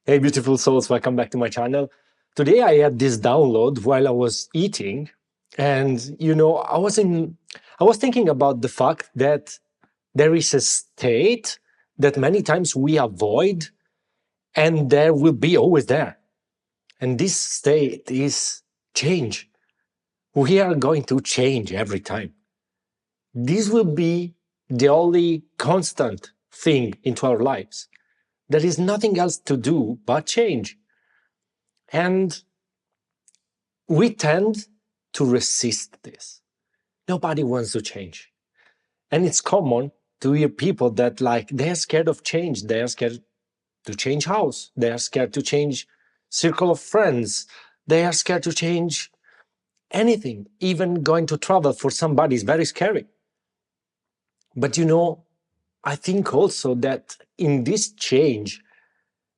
Hey, beautiful souls, welcome back to my channel. Today I had this download while I was eating, and I was thinking about the fact that there is a state that many times we avoid, and there will be always there. And this state is change. We are going to change every time. This will be the only constant thing into our lives. There is nothing else to do but change. And we tend to resist this. Nobody wants to change. And it's common to hear people that they're scared of change. They're scared to change house. They are scared to change circle of friends. They are scared to change anything. Even going to travel for somebody is very scary. But I think also that in this change,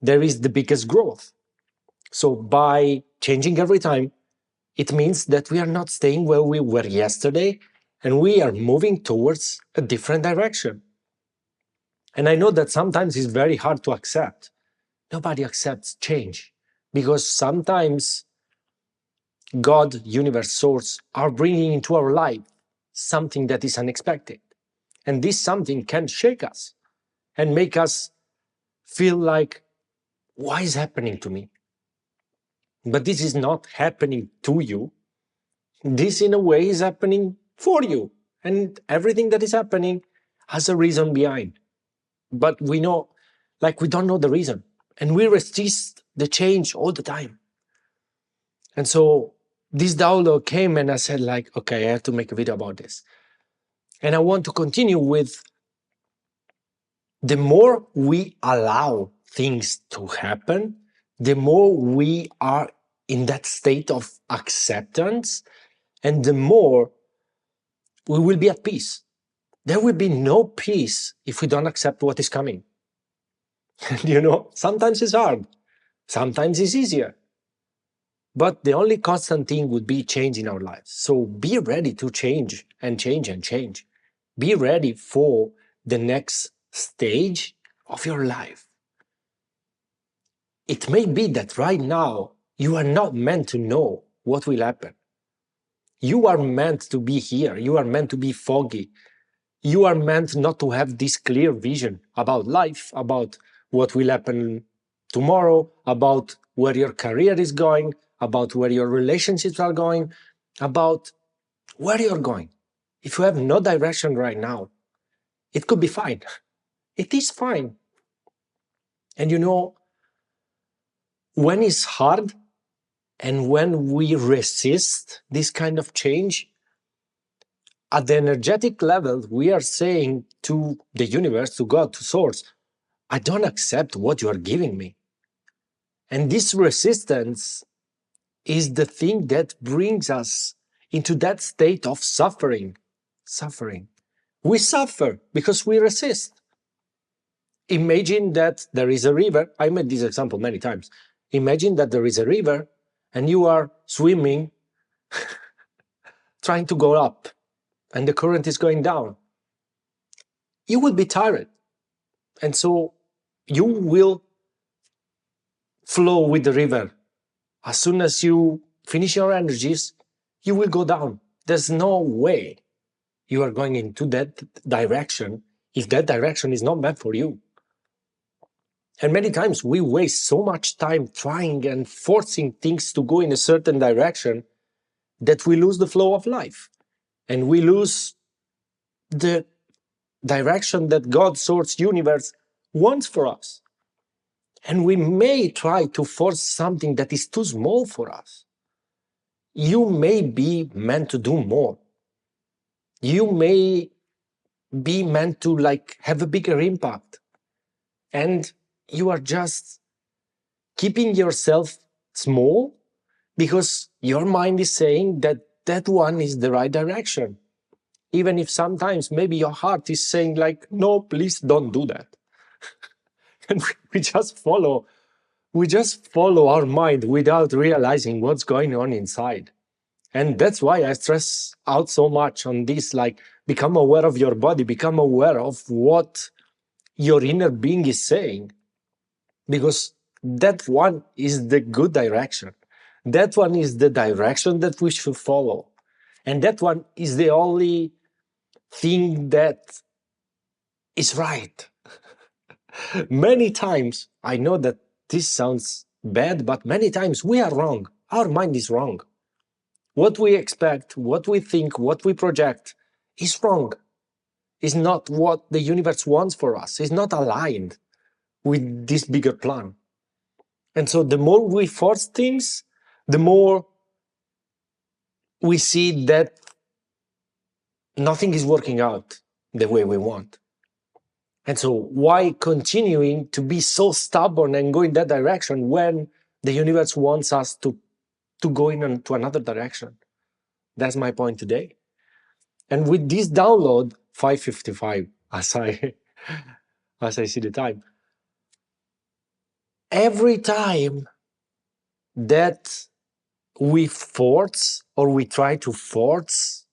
there is the biggest growth. So by changing every time, it means that we are not staying where we were yesterday, and we are moving towards a different direction. And I know that sometimes it's very hard to accept. Nobody accepts change because sometimes God, universe, source are bringing into our life something that is unexpected. And this something can shake us and make us feel like, why is happening to me? But this is not happening to you. This, in a way, is happening for you. And everything that is happening has a reason behind. But we don't know the reason. And we resist the change all the time. And so this download came and I said okay, I have to make a video about this. And I want to continue with the more we allow things to happen, the more we are in that state of acceptance, and the more we will be at peace. There will be no peace if we don't accept what is coming. And sometimes it's hard, sometimes it's easier. But the only constant thing would be change in our lives. So be ready to change and change and change. Be ready for the next stage of your life. It may be that right now you are not meant to know what will happen. You are meant to be here. You are meant to be foggy. You are meant not to have this clear vision about life, about what will happen tomorrow, about where your career is going, about where your relationships are going, about where you're going. If you have no direction right now, it could be fine. It is fine. And when it's hard and when we resist this kind of change, at the energetic level, we are saying to the universe, to God, to source, I don't accept what you are giving me. And this resistance is the thing that brings us into that state of suffering. We suffer because we resist. Imagine that there is a river. I made this example many times. Imagine that there is a river and you are swimming, trying to go up, and the current is going down. You will be tired. And so you will flow with the river. As soon as you finish your energies, you will go down. There's no way you are going into that direction if that direction is not meant for you. And many times we waste so much time trying and forcing things to go in a certain direction that we lose the flow of life. And we lose the direction that God, source, universe wants for us. And we may try to force something that is too small for us. You may be meant to do more. You may be meant to have a bigger impact. And you are just keeping yourself small because your mind is saying that that one is the right direction. Even if sometimes maybe your heart is saying no, please don't do that. And we just follow our mind without realizing what's going on inside. And that's why I stress out so much on this, become aware of your body, become aware of what your inner being is saying. Because that one is the good direction. That one is the direction that we should follow. And that one is the only thing that is right. Many times, I know that this sounds bad, but many times we are wrong. Our mind is wrong. What we expect, what we think, what we project is wrong. Is not what the universe wants for us. It's not aligned with this bigger plan. And so the more we force things, the more we see that nothing is working out the way we want. And so why continuing to be so stubborn and go in that direction when the universe wants us to go into another direction? That's my point today. And with this download, 5:55, as I see the time, every time that we force or we try to force,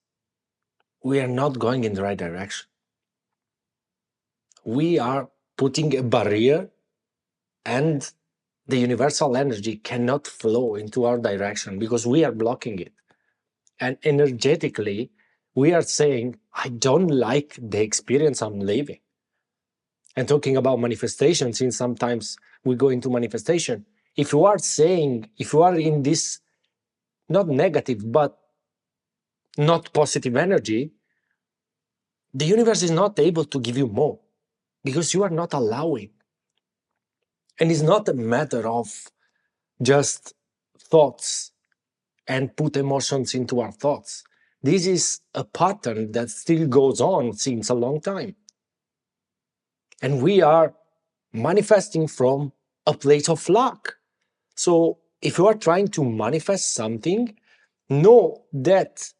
we are not going in the right direction. We are putting a barrier, and the universal energy cannot flow into our direction because we are blocking it. And energetically, we are saying, I don't like the experience I'm living. And talking about manifestation, since sometimes we go into manifestation, if you are saying, if you are in this not negative, but not positive energy, the universe is not able to give you more because you are not allowing. And it's not a matter of just thoughts and put emotions into our thoughts. This is a pattern that still goes on since a long time. And we are manifesting from a place of luck. So if you are trying to manifest something, know that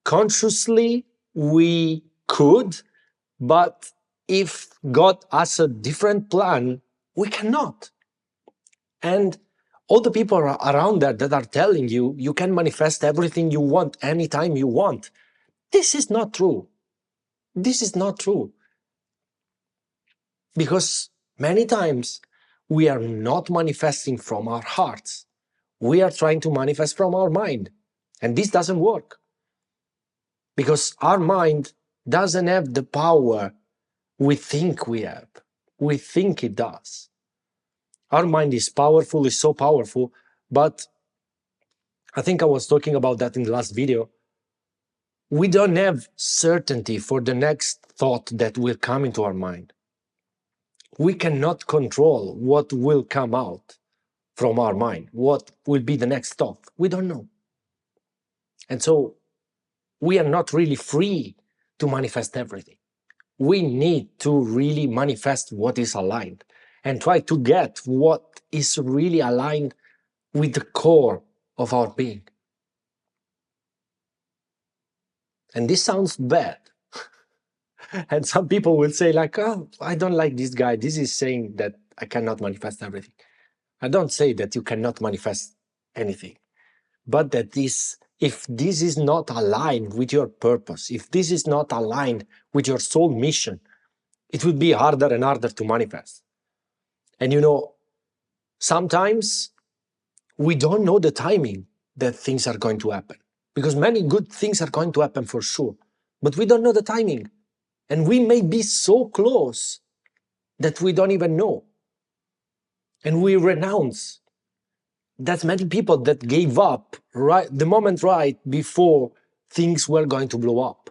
consciously we could, but if God has a different plan, we cannot. And all the people around there that are telling you, you can manifest everything you want anytime you want. This is not true. This is not true. Because many times we are not manifesting from our hearts. We are trying to manifest from our mind. And this doesn't work. Because our mind doesn't have the power we think we have. We think it does. Our mind is powerful, is so powerful, but I think I was talking about that in the last video. We don't have certainty for the next thought that will come into our mind. We cannot control what will come out from our mind, what will be the next thought. We don't know. And so we are not really free to manifest everything. We need to really manifest what is aligned and try to get what is really aligned with the core of our being. And this sounds bad. And some people will say like, oh, I don't like this guy. This is saying that I cannot manifest everything. I don't say that you cannot manifest anything, but that this, if this is not aligned with your purpose, if this is not aligned with your soul mission, it will be harder and harder to manifest. And you know, sometimes we don't know the timing that things are going to happen, because many good things are going to happen for sure, but we don't know the timing. And we may be so close that we don't even know. And we renounce. That's many people that gave up right the moment right before things were going to blow up.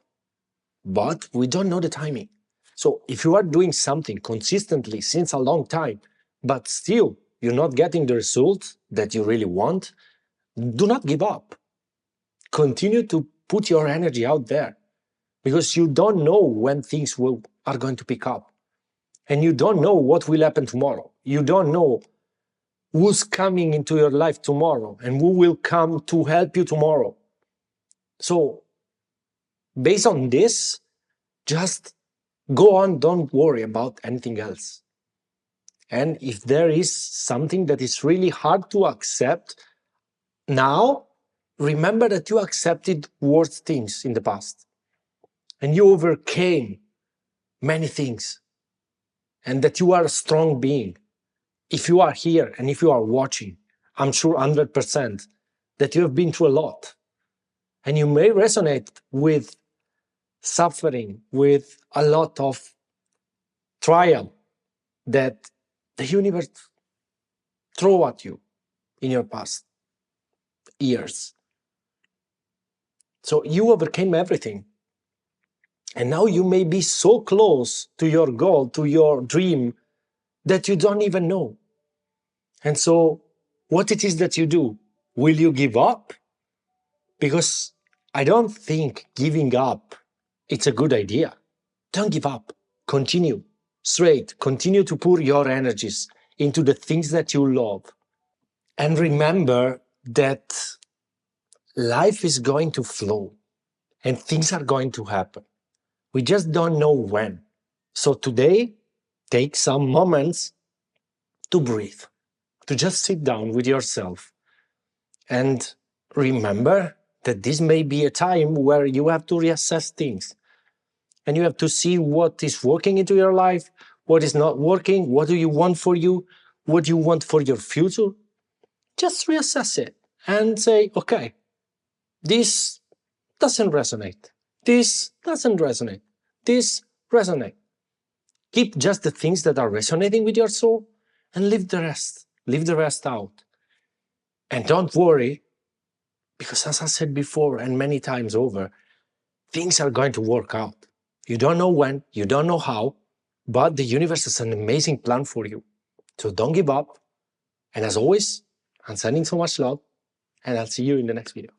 But we don't know the timing. So if you are doing something consistently since a long time, but still you're not getting the results that you really want, do not give up. Continue to put your energy out there, because you don't know when things are going to pick up. And you don't know what will happen tomorrow. You don't know who's coming into your life tomorrow and who will come to help you tomorrow. So based on this, just go on, don't worry about anything else. And if there is something that is really hard to accept now, remember that you accepted worse things in the past and you overcame many things, and that you are a strong being. if you are here and if you are watching, I'm sure 100% that you have been through a lot. And you may resonate with suffering, with a lot of trial that the universe throw at you in your past years. So you overcame everything. And now you may be so close to your goal, to your dream, that you don't even know. And so what it is that you do? Will you give up? Because I don't think giving up, it's a good idea. Don't give up. Continue straight. Continue to pour your energies into the things that you love. And remember that life is going to flow and things are going to happen. We just don't know when. So today, take some moments to breathe, to just sit down with yourself and remember that this may be a time where you have to reassess things and you have to see what is working into your life, what is not working, what do you want for you, what do you want for your future. Just reassess it and say, okay, this doesn't resonate. This doesn't resonate. This resonates. Keep just the things that are resonating with your soul and leave the rest. Leave the rest out. And don't worry, because as I said before and many times over, things are going to work out. You don't know when, you don't know how, but the universe has an amazing plan for you. So don't give up. And as always, I'm sending so much love, and I'll see you in the next video.